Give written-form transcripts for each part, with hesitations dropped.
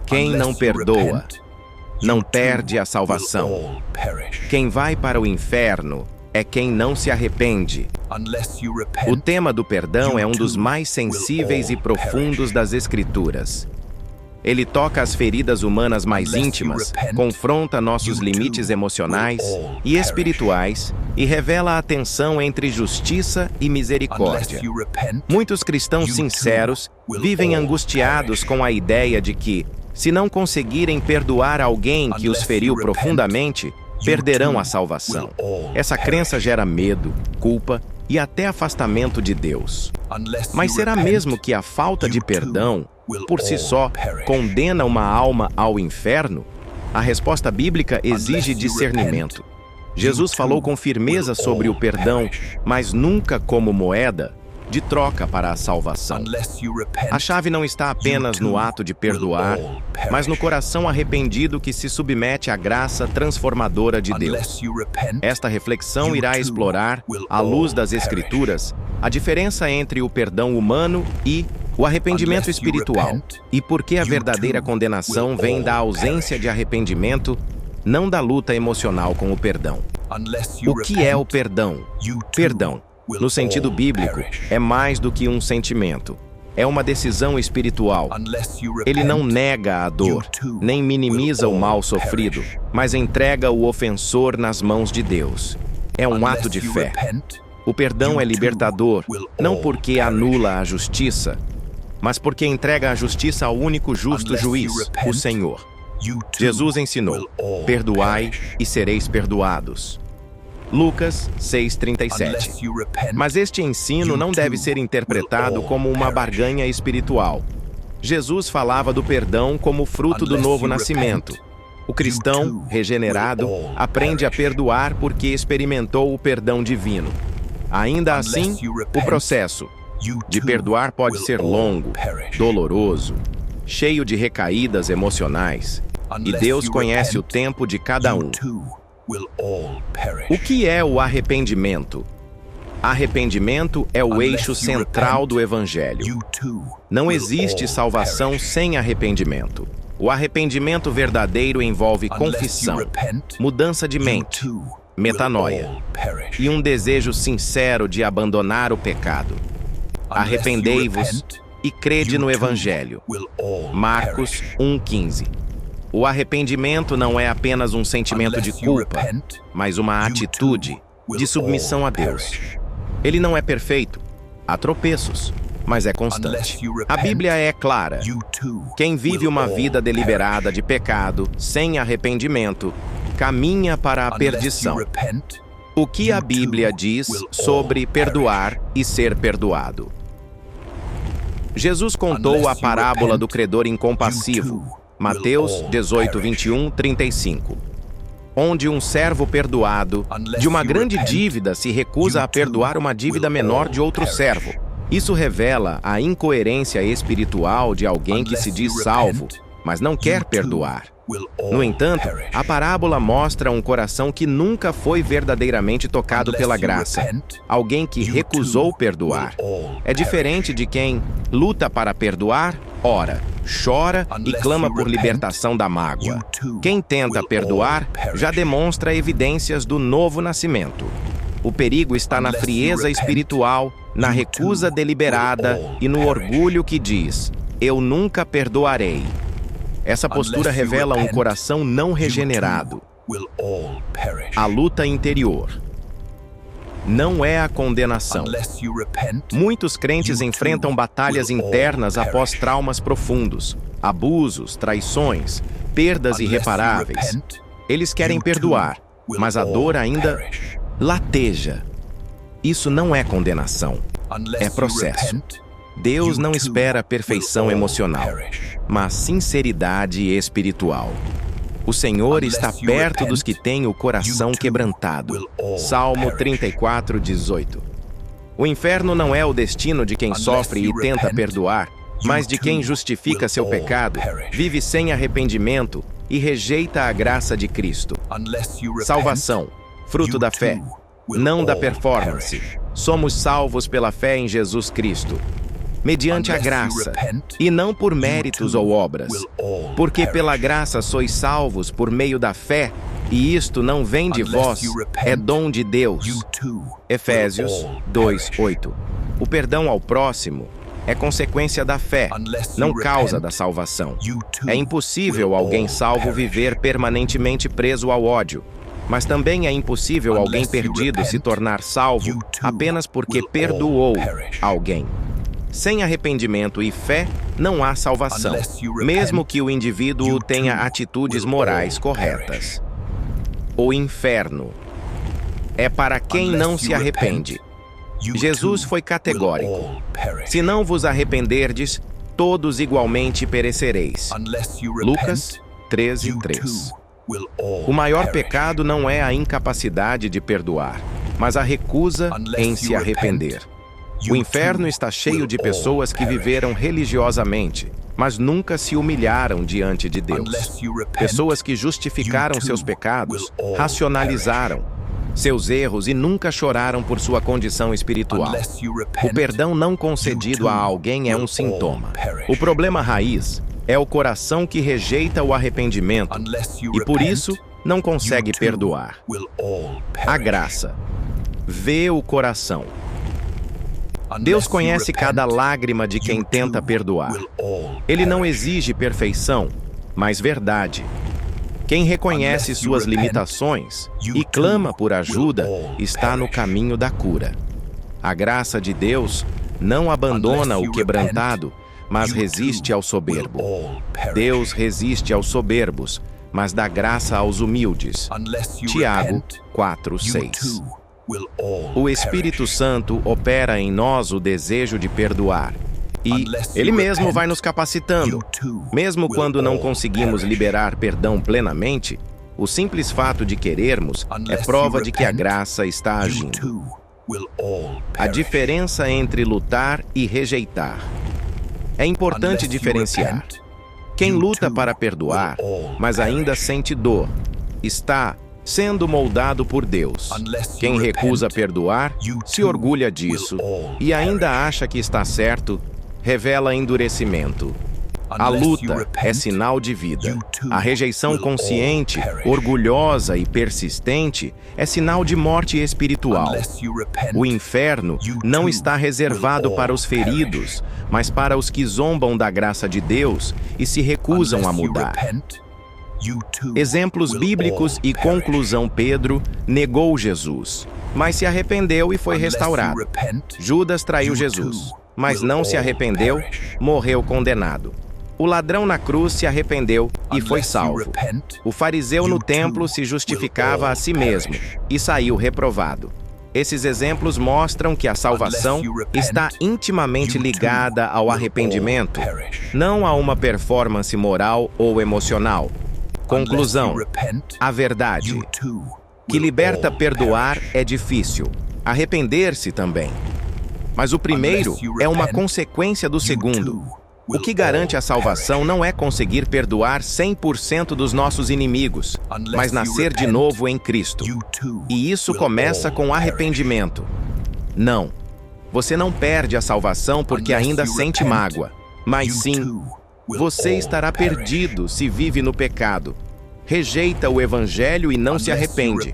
Quem não perdoa, não perde a salvação. Quem vai para o inferno é quem não se arrepende. O tema do perdão é um dos mais sensíveis e profundos das Escrituras. Ele toca as feridas humanas mais íntimas, confronta nossos limites emocionais e espirituais e revela a tensão entre justiça e misericórdia. Muitos cristãos sinceros vivem angustiados com a ideia de que, se não conseguirem perdoar alguém que os feriu profundamente, perderão a salvação. Essa crença gera medo, culpa e até afastamento de Deus. Mas será mesmo que a falta de perdão, por si só, condena uma alma ao inferno? A resposta bíblica exige discernimento. Jesus falou com firmeza sobre o perdão, mas nunca como moeda de troca para a salvação. A chave não está apenas no ato de perdoar, mas no coração arrependido que se submete à graça transformadora de Deus. Esta reflexão irá explorar, à luz das Escrituras, a diferença entre o perdão humano e o arrependimento espiritual, e por que a verdadeira condenação vem da ausência de arrependimento, não da luta emocional com o perdão. O que é o perdão? Perdão, no sentido bíblico, é mais do que um sentimento. É uma decisão espiritual. Ele não nega a dor, nem minimiza o mal sofrido, mas entrega o ofensor nas mãos de Deus. É um ato de fé. O perdão é libertador, não porque anula a justiça, mas porque entrega a justiça ao único justo juiz, o Senhor. Jesus ensinou: perdoai e sereis perdoados. Lucas 6:37. Mas este ensino não deve ser interpretado como uma barganha espiritual. Jesus falava do perdão como fruto do novo nascimento. O cristão, regenerado, aprende a perdoar porque experimentou o perdão divino. Ainda assim, o processo de perdoar pode ser longo, doloroso, cheio de recaídas emocionais, e Deus conhece o tempo de cada um. O que é o arrependimento? Arrependimento é o eixo central do Evangelho. Não existe salvação sem arrependimento. O arrependimento verdadeiro envolve confissão, mudança de mente, metanoia, e um desejo sincero de abandonar o pecado. Arrependei-vos e crede no Evangelho. Marcos 1:15. O arrependimento não é apenas um sentimento de culpa, mas uma atitude de submissão a Deus. Ele não é perfeito, há tropeços, mas é constante. A Bíblia é clara. Quem vive uma vida deliberada de pecado, sem arrependimento, caminha para a perdição. O que a Bíblia diz sobre perdoar e ser perdoado? Jesus contou a parábola do credor incompassivo, Mateus 18:21-35, onde um servo perdoado de uma grande dívida se recusa a perdoar uma dívida menor de outro servo. Isso revela a incoerência espiritual de alguém que se diz salvo, mas não quer perdoar. No entanto, a parábola mostra um coração que nunca foi verdadeiramente tocado pela graça, alguém que recusou perdoar. É diferente de quem luta para perdoar, ora, chora e clama por libertação da mágoa. Quem tenta perdoar já demonstra evidências do novo nascimento. O perigo está na frieza espiritual, na recusa deliberada e no orgulho que diz: eu nunca perdoarei. Essa postura revela um coração não regenerado. A luta interior não é a condenação. Muitos crentes enfrentam batalhas internas após traumas profundos, abusos, traições, perdas irreparáveis. Eles querem perdoar, mas a dor ainda lateja. Isso não é condenação, é processo. Deus não espera perfeição emocional, mas sinceridade espiritual. O Senhor está perto dos que têm o coração quebrantado. Salmo 34:18. O inferno não é o destino de quem sofre e tenta perdoar, mas de quem justifica seu pecado, vive sem arrependimento e rejeita a graça de Cristo. Salvação, fruto da fé, não da performance. Somos salvos pela fé em Jesus Cristo. mediante a graça, e não por méritos ou obras. Porque pela graça sois salvos por meio da fé, e isto não vem de vós, é dom de Deus. Efésios 2:8. O perdão ao próximo é consequência da fé, não causa da salvação. É impossível alguém salvo viver permanentemente preso ao ódio, mas também é impossível alguém perdido se tornar salvo apenas porque perdoou alguém. Sem arrependimento e fé, não há salvação, mesmo que o indivíduo tenha atitudes morais corretas. O inferno é para quem não se arrepende. Jesus foi categórico. Se não vos arrependerdes, todos igualmente perecereis. Lucas 13:3. O maior pecado não é a incapacidade de perdoar, mas a recusa em se arrepender. O inferno está cheio de pessoas que viveram religiosamente, mas nunca se humilharam diante de Deus. Pessoas que justificaram seus pecados, racionalizaram seus erros e nunca choraram por sua condição espiritual. O perdão não concedido a alguém é um sintoma. O problema raiz é o coração que rejeita o arrependimento e, por isso, não consegue perdoar. A graça vê o coração. Deus conhece cada lágrima de quem tenta perdoar. Ele não exige perfeição, mas verdade. Quem reconhece suas limitações e clama por ajuda está no caminho da cura. A graça de Deus não abandona o quebrantado, mas resiste ao soberbo. Deus resiste aos soberbos, mas dá graça aos humildes. Tiago 4:6. O Espírito Santo opera em nós o desejo de perdoar. E Ele mesmo vai nos capacitando. Mesmo quando não conseguimos liberar perdão plenamente, o simples fato de querermos é prova de que a graça está agindo. A diferença entre lutar e rejeitar. É importante diferenciar. Quem luta para perdoar, mas ainda sente dor, está sendo moldado por Deus. Quem recusa perdoar, se orgulha disso e ainda acha que está certo, revela endurecimento. A luta é sinal de vida. A rejeição consciente, orgulhosa e persistente é sinal de morte espiritual. O inferno não está reservado para os feridos, mas para os que zombam da graça de Deus e se recusam a mudar. Exemplos bíblicos e conclusão: Pedro negou Jesus, mas se arrependeu e foi restaurado. Judas traiu Jesus, mas não se arrependeu, morreu condenado. O ladrão na cruz se arrependeu e foi salvo. O fariseu no templo se justificava a si mesmo e saiu reprovado. Esses exemplos mostram que a salvação está intimamente ligada ao arrependimento, não a uma performance moral ou emocional. Conclusão: a verdade que liberta perdoar é difícil, arrepender-se também. Mas o primeiro é uma consequência do segundo. O que garante a salvação não é conseguir perdoar 100% dos nossos inimigos, mas nascer de novo em Cristo. E isso começa com arrependimento. Não, você não perde a salvação porque ainda sente mágoa, mas sim, você estará perdido se vive no pecado, rejeita o Evangelho e não se arrepende.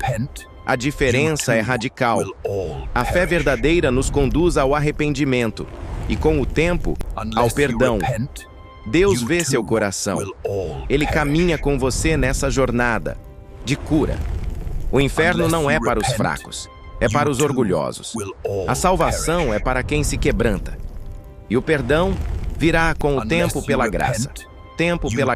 A diferença é radical. A fé verdadeira nos conduz ao arrependimento e, com o tempo, ao perdão. Deus vê seu coração. Ele caminha com você nessa jornada de cura. O inferno não é para os fracos, é para os orgulhosos. A salvação é para quem se quebranta. E o perdão virá com o tempo pela graça. Tempo pela...